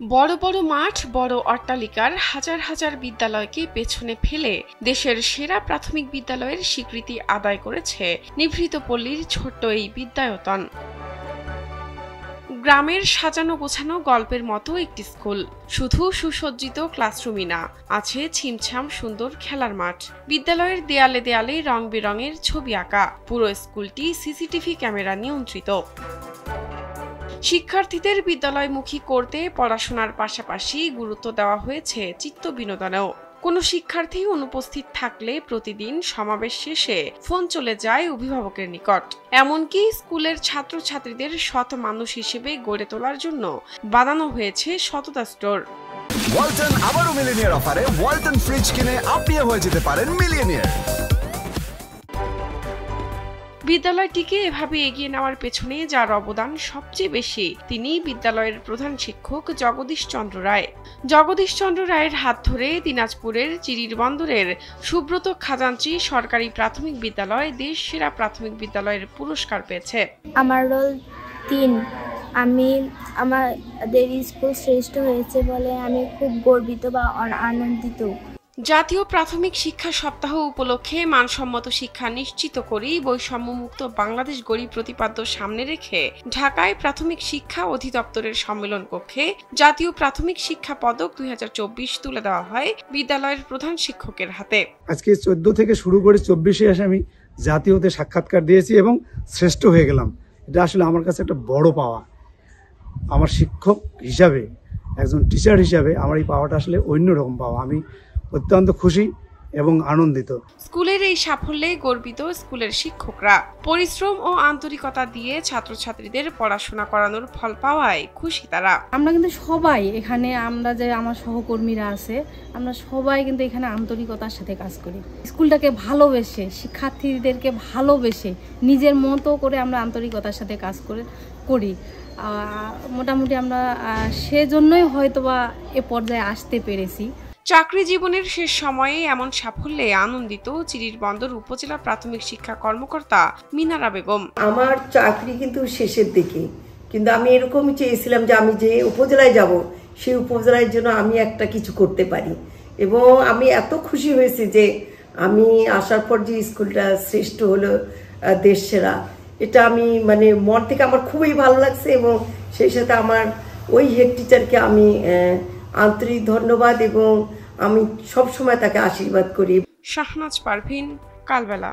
বড় বড় মাঠ, বড় অট্টালিকার হাজার হাজার বিদ্যালয়কে পেছনে ফেলে দেশের সেরা প্রাথমিক বিদ্যালয়ের স্বীকৃতি আদায় করেছে নিভৃত পল্লীর ছোট্ট এই বিদ্যায়তন। গ্রামের সাজানো গোছানো গল্পের মতো একটি স্কুল, শুধু সুসজ্জিত ক্লাসরুমই না, আছে ছিমছাম সুন্দর খেলার মাঠ। বিদ্যালয়ের দেয়ালে দেয়ালে রং বেরঙের ছবি আঁকা। পুরো স্কুলটি সিসিটিভি ক্যামেরা নিয়ন্ত্রিত। শিক্ষার্থীদের বিদ্যালয়মুখী করতে পড়াশোনার পাশাপাশি গুরুত্ব দেওয়া হয়েছে চিত্ত বিনোদনেও। কোনো শিক্ষার্থী অনুপস্থিত থাকলে প্রতিদিন সমাবেশ শেষে ফোন চলে যায় অভিভাবকের নিকট। এমনকি স্কুলের ছাত্রছাত্রীদের সৎ মানুষ হিসেবে গড়ে তোলার জন্য বানানো হয়েছে সততা স্টোর। ওয়ালটন আবারও মিলিয়নিয়ার অফারে ওয়ালটন ফ্রিজ কিনে আপনিও হয়ে যেতে পারেন মিলিয়নিয়ার। বিদ্যালয়টিকে এভাবে এগিয়ে নেওয়ার পেছনে যার অবদান সবচেয়ে বেশি, তিনি বিদ্যালয়ের প্রধান শিক্ষক জগদীশ চন্দ্র রায়। জগদীশ চন্দ্র রায়ের হাত ধরে দিনাজপুরের চিরির বন্দরের সুব্রত খাজাঞ্চি সরকারি প্রাথমিক বিদ্যালয় দেশ সেরা প্রাথমিক বিদ্যালয়ের পুরস্কার পেয়েছে। আমার রোল ৩। আমাদের স্কুল শ্রেষ্ঠ হয়েছে বলে আমি খুব গর্বিত বা আনন্দিত। জাতীয় প্রাথমিক শিক্ষা সপ্তাহ উপলক্ষে মানসম্মত শিক্ষা নিশ্চিত করেই বৈষম্যমুক্ত বাংলাদেশ গড়ি প্রতিপাদ্য সামনে রেখে ঢাকায় প্রাথমিক শিক্ষা অধিদপ্তরের সম্মেলন কক্ষে জাতীয় প্রাথমিক শিক্ষা পদক ২০২৪ তুলে দেওয়া হয় বিদ্যালয়ের প্রধান শিক্ষকের হাতে। আজকে ১৪ থেকে শুরু করে ২৪-এ এসে আমি জাতীয়তে সাক্ষাৎকার দিয়েছি এবং শ্রেষ্ঠ হয়ে গেলাম। এটা আসলে আমার কাছে একটা বড় পাওয়া। আমার শিক্ষক হিসাবে, একজন টিচার হিসাবে আমার এই পাওয়াটা আসলে অন্যরকম পাওয়া। আমি অত্যন্ত খুশি এবং আনন্দিত। স্কুলের এই সাফল্যে গর্বিত স্কুলের শিক্ষকরা। পরিশ্রম ও আন্তরিকতা দিয়ে ছাত্রছাত্রীদের পড়াশোনা করানোর ফল পাওয়ায় খুশি তারা। আমরা কিন্তু সবাই এখানে, আমরা যে আমার সহকর্মীরা আছে, আমরা সবাই কিন্তু এখানে আন্তরিকতার সাথে কাজ করি। স্কুলটাকে ভালোবেসে, শিক্ষার্থীদেরকে ভালোবেসে, নিজের মতো করে আমরা আন্তরিকতার সাথে কাজ করি। মোটামুটি আমরা সেজন্যই হয়তোবা এ পর্যায়ে আসতে পেরেছি। চাকরি জীবনের শেষ সময়ে এমন সাফল্যে আনন্দিত চিরির বন্দর উপজেলা প্রাথমিক শিক্ষা কর্মকর্তা মিনারা বেগম। আমার চাকরি কিন্তু শেষের দিকে, কিন্তু আমি এরকমই চেয়েছিলাম যে আমি যে উপজেলায় যাব সেই উপজেলার জন্য আমি একটা কিছু করতে পারি, এবং আমি এত খুশি হয়েছি যে আমি আসার পর যে স্কুলটা শ্রেষ্ঠ হলো দেশ সেরা, এটা আমি মন থেকে আমার খুবই ভালো লাগছে, এবং সেই সাথে আমার ওই হেড টিচারকে আমি আন্তরিক ধন্যবাদ এবং আমি সব সময় তাকে আশীর্বাদ করি। শাহনাজ পারভিন, কালবেলা।